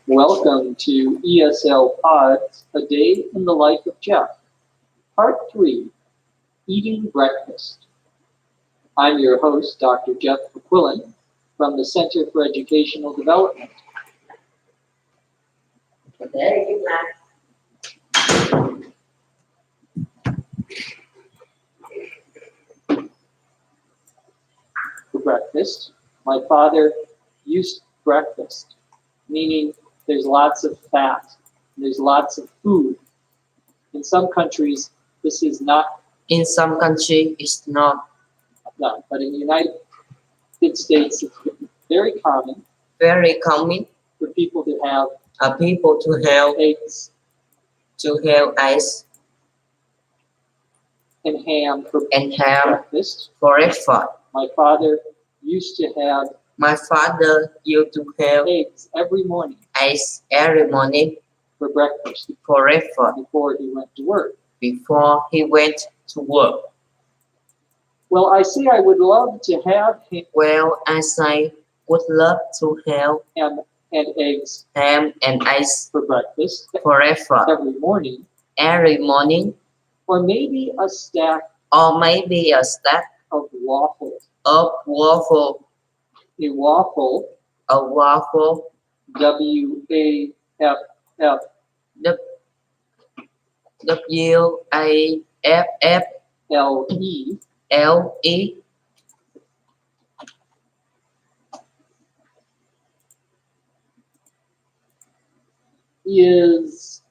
Welcome to ESL Pods, A Day in the Life of Jeff, Part 3, Eating Breakfast. I'm your host, Dr. Jeff McQuillan, from the Center for Educational Development. For breakfast, my father used breakfast, meaning there's lots of fat, there's lots of food. In some countries, this is not. In some countries, it's not. No, but in the United States, it's very common. Very common for people to have eggs, and ham for breakfast. My father used to have eggs every morning for breakfast before he went to work. Well, I say I would love to have ham and eggs for breakfast every morning, or maybe a stack of waffles. A waffle, WAFF, WAFFLE is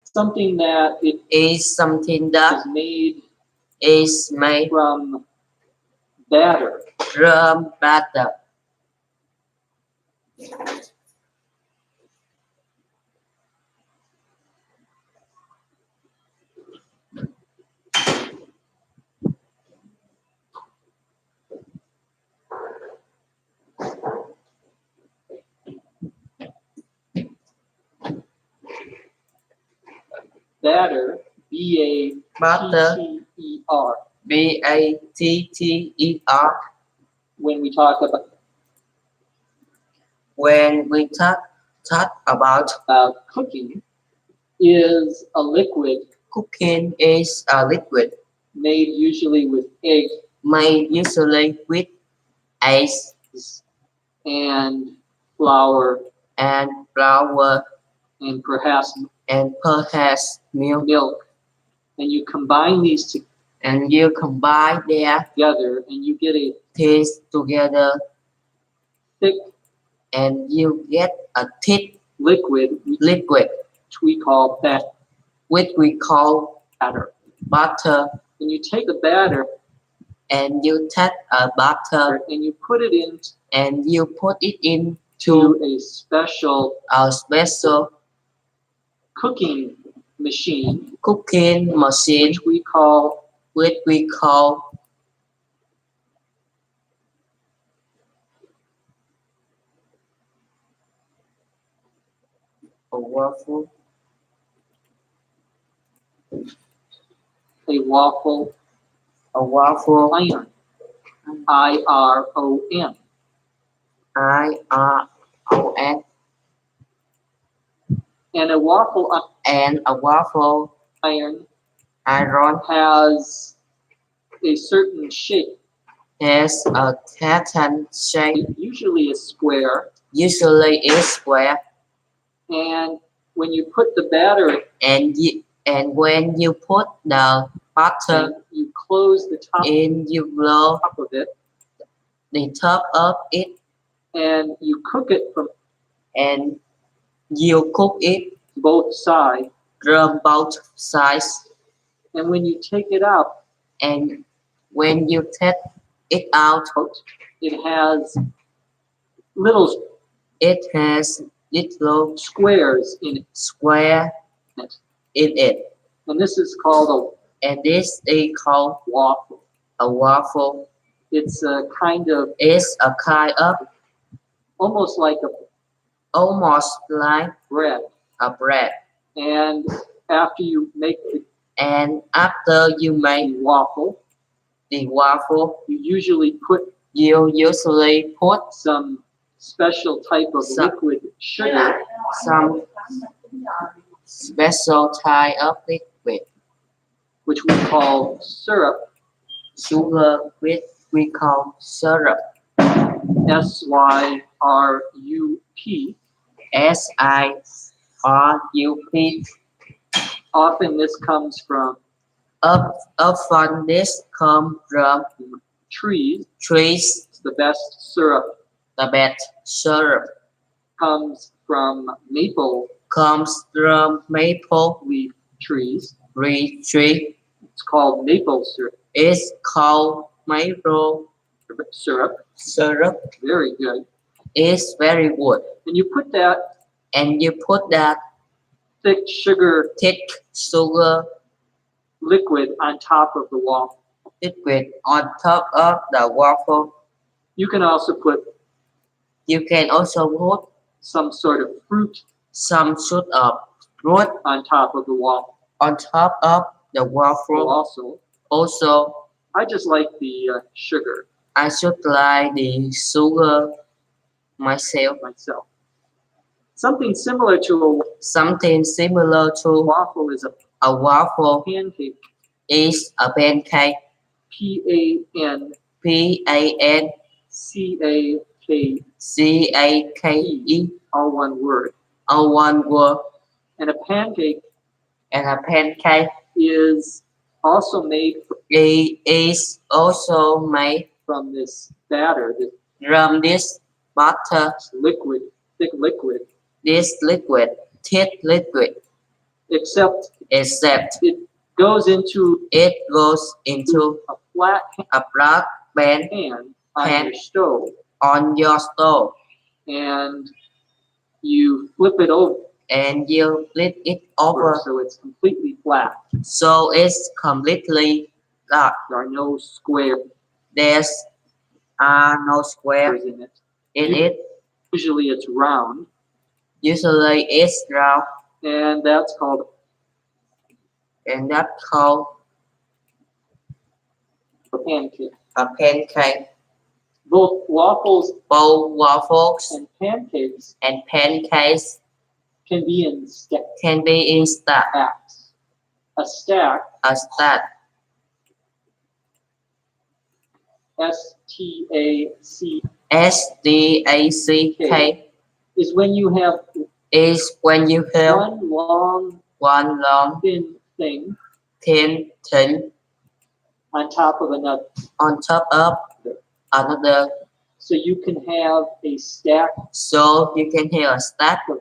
something that is made from batter. Batter, B-A-T-T-E-R. BATTER. When we talk about cooking, is a liquid. Cooking is a liquid made usually with eggs and flour and perhaps milk. And you combine these together and you get a taste together thick and you get a thick liquid which we call batter. And you take a batter and you take a butter and you put it into a special cooking machine which we call a waffle iron. IRON. And a waffle iron has a certain shape. Has a certain shape. Usually a square. And when you put the batter and when you put the butter, you close the top of it. The top of it, and you cook it both sides. And when you take it out, it has little squares in it. And this is called a waffle. It's a kind of almost like bread. And after you make the waffle, you usually put You usually put some special type of Some- liquid sugar some special type of liquid which we call syrup, sugar which we call syrup. SYRUP. SIRUP. Often this comes from Often this comes from trees. trees. The best syrup The best syrup comes from maple comes from maple leaf trees. tree. It's called maple syrup. It's called maple Syrup, syrup. very good. It's very good. And you put that And you put that thick sugar thick sugar liquid on top of the waffle. liquid on top of the waffle. You can also put You can also put some sort of fruit some sort of fruit on top of the waffle. on top of the waffle. Also, I just like the sugar I should like the sugar myself. Something similar to Something similar a to waffle is a a waffle pancake. is a pancake. PANCAKE. PANCAKE. All one word. All one word. And a pancake And a pancake is also made is also made from this batter, this from this butter, liquid, thick liquid, this liquid, thick liquid, except except it goes into it goes into a flat a black pan pan on Pan. your stove, on your stove and you flip it over and you flip it over so it's completely flat. so it's completely flat. There are no squares There's no square in it. in it. Usually it's round, Usually it's round and that's called and that's called a pancake. a pancake. Both waffles Both waffles and pancakes and pancakes can be in can be in stacks. A stack, a stack. STAC, SDACK is when you have is when you have one long one long thin thing thin thing on top of another. on top of another, So you can have a stack so you can have a stack of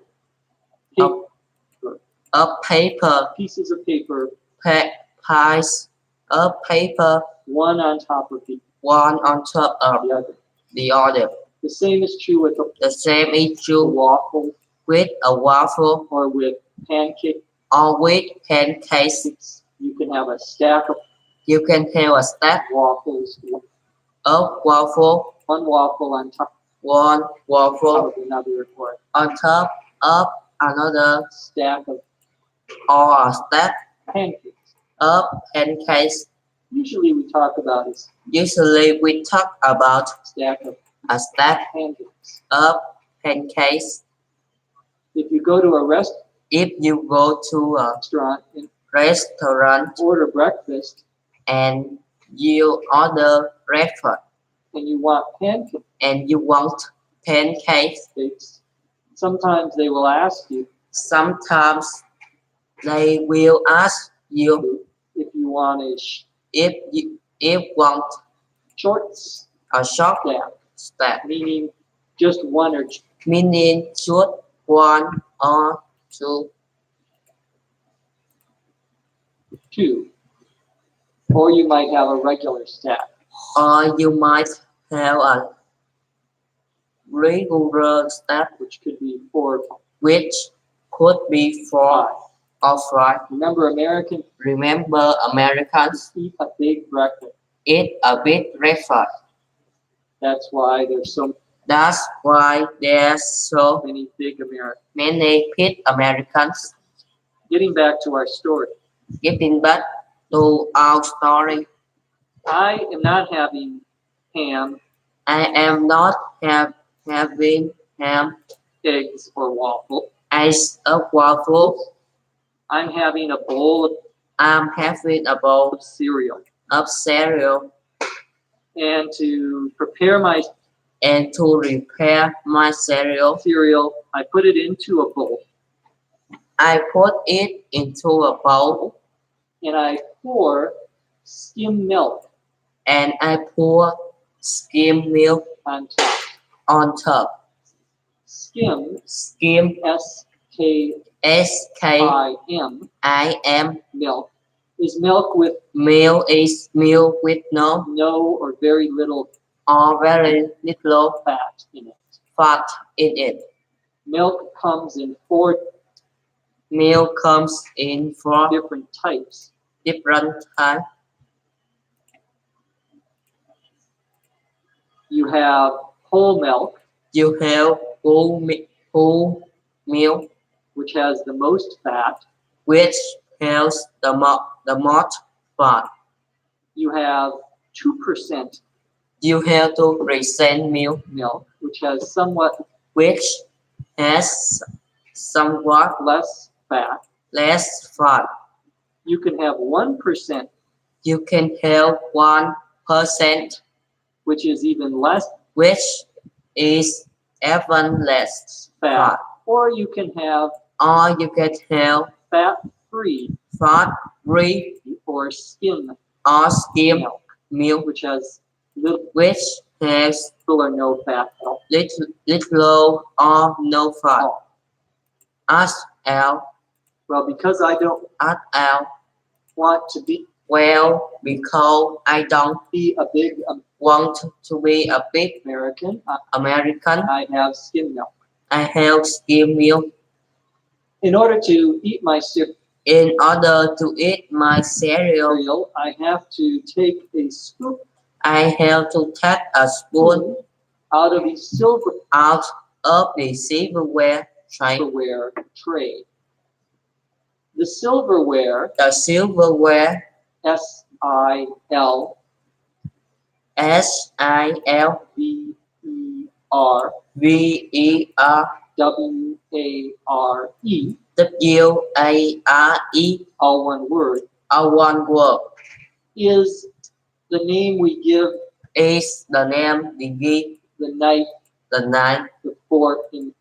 of paper, pieces of paper, pies of paper, one on top of one on top of the other. the other. The same is true with The same is a true waffle with a waffle or with pancake. or with pancakes. You can have a stack of You can have a stack waffles, of waffle, one waffle on top one waffle of another, or on top of another, stack of or a stack pancakes. of pancakes. Usually we talk about a Usually we talk about stack of a stack pancakes. of pancakes. If you go to a If you go to a restaurant and restaurant order breakfast and you order breakfast and you want pancakes, and you want pancakes, sometimes they will ask you sometimes they will ask you if you want if want short a short stack, meaning just one or meaning just one or two, two. Or you might have a regular stack. or you might have a regular stack, Which could be 4 or which could be 4 5. or 5. Remember, Americans Remember, Americans eat a big breakfast. eat a big breakfast. That's why there's so That's why there's so many big Americans. many big Americans. Getting back to our story, Getting back to our story, I am not having ham I am not having ham, eggs, or waffle. ice, a waffle. I'm having a bowl I'm having a bowl of cereal. of cereal. And to prepare my And to prepare my cereal, I put it into a bowl I put it into a bowl and I pour skim milk and I pour skim milk on top. on top. Skim, Skim, S-K-I-M, S-K-I-M, milk, is milk with milk is milk with no no or very little or very little fat in it. fat in it. Milk comes in 4 Milk comes in four different types. different types. You have whole milk, You have whole milk, which has the most fat. which has the most fat. You have 2% You have 2% milk, milk, which has somewhat which has somewhat less fat. less fat. You can have 1%, You can have 1%, which is even less which is even less fat. fat. Or you can have Or you can have fat-free fat-free or skim or skim milk, milk, which has little which has or no fat at all. little or no fat. As L, Well, because I don't as L, want to be because I don't a big want to be a big American, American, I have skim milk. I have skim milk. In order to eat my In order to eat my cereal, cereal, I have to take a scoop I have to take a spoon out of a out of the silverware tray. tray. The silverware, The silverware, S-I-L S-I-L V-E-R V-E-R W-A-R-E, W-A-R-E, all one word, all one word, is the name we give is the name we give the knife, the knife, the fork, and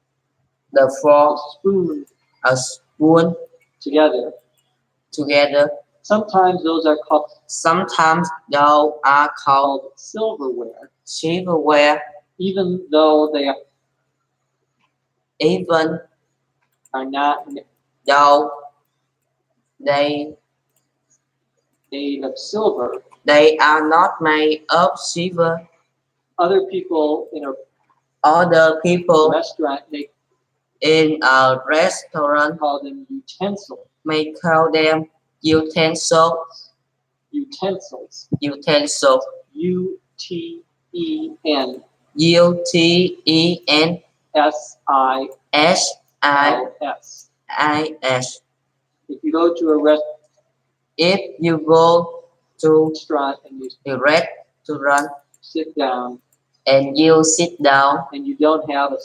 the the fork, spoon a spoon together. Sometimes those are Sometimes those are called called silverware, silverware, even though they even are not though they made of silver. they are not made of silver. Other people in a Other people restaurant, they in a restaurant call them utensils. may call them utensils. Utensils. Utensils. U-T-E-N U-T-E-N S-I-L-S. S-I-I-S. If you go to a If you go to restaurant and you a restaurant sit down and you sit down and you don't have a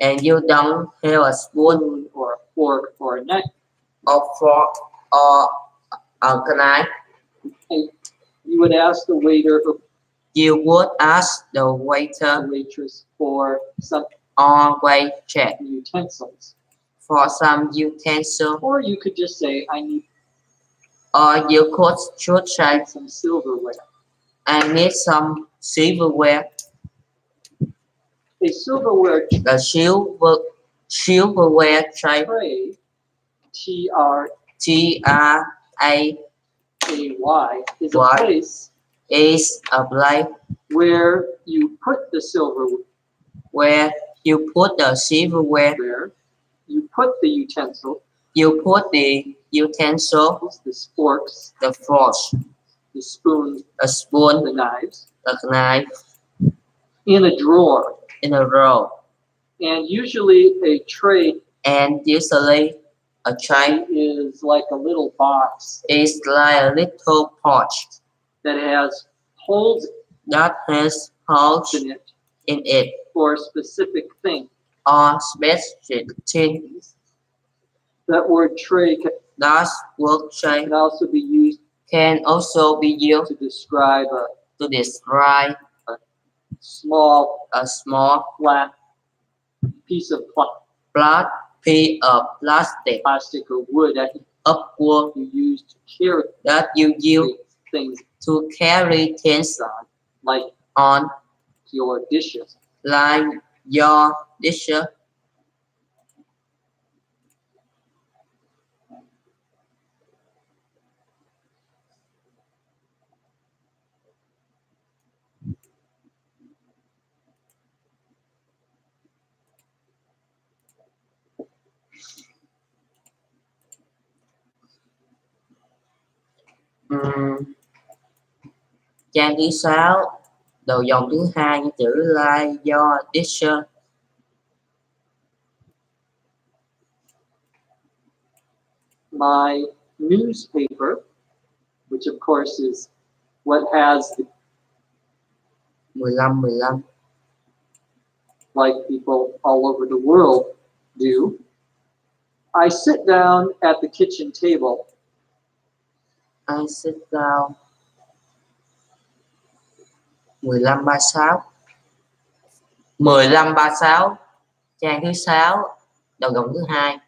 and you don't have a spoon spoon or a fork or a knife, or fork or a knife, you would ask the waiter or you would ask the the waiter waitress for some or waitress utensils. for some utensil, Or you could just say, I need or you should say, some silverware. I need some silverware. A silverware The silverware tray, tray, T-R-A-Y, T-R-A, is a Y. place is a place where you put the silverware, where you put the silverware, you put the utensil, you put the utensil, the forks, the forks, the spoon, a spoon, the knives, the knife in a drawer. in a row. And usually a tray And usually a tray is like a little box is like a little pouch that has holes that has holds in it in it or specific thing. or specific things. That word tray That word tray can also be used can also be used to describe to describe small, a small flat piece of flat piece of plastic plastic or wood that upward you use to carry that you use things to carry things like on your dishes. like your dishes. Trang thứ 6 đầu dòng thứ hai chữ like your dishes. My newspaper, which of course is what has 15 like people all over the world do. I sit down at the kitchen table I sit down 1536 1536 trang thứ 6 đầu dòng thứ hai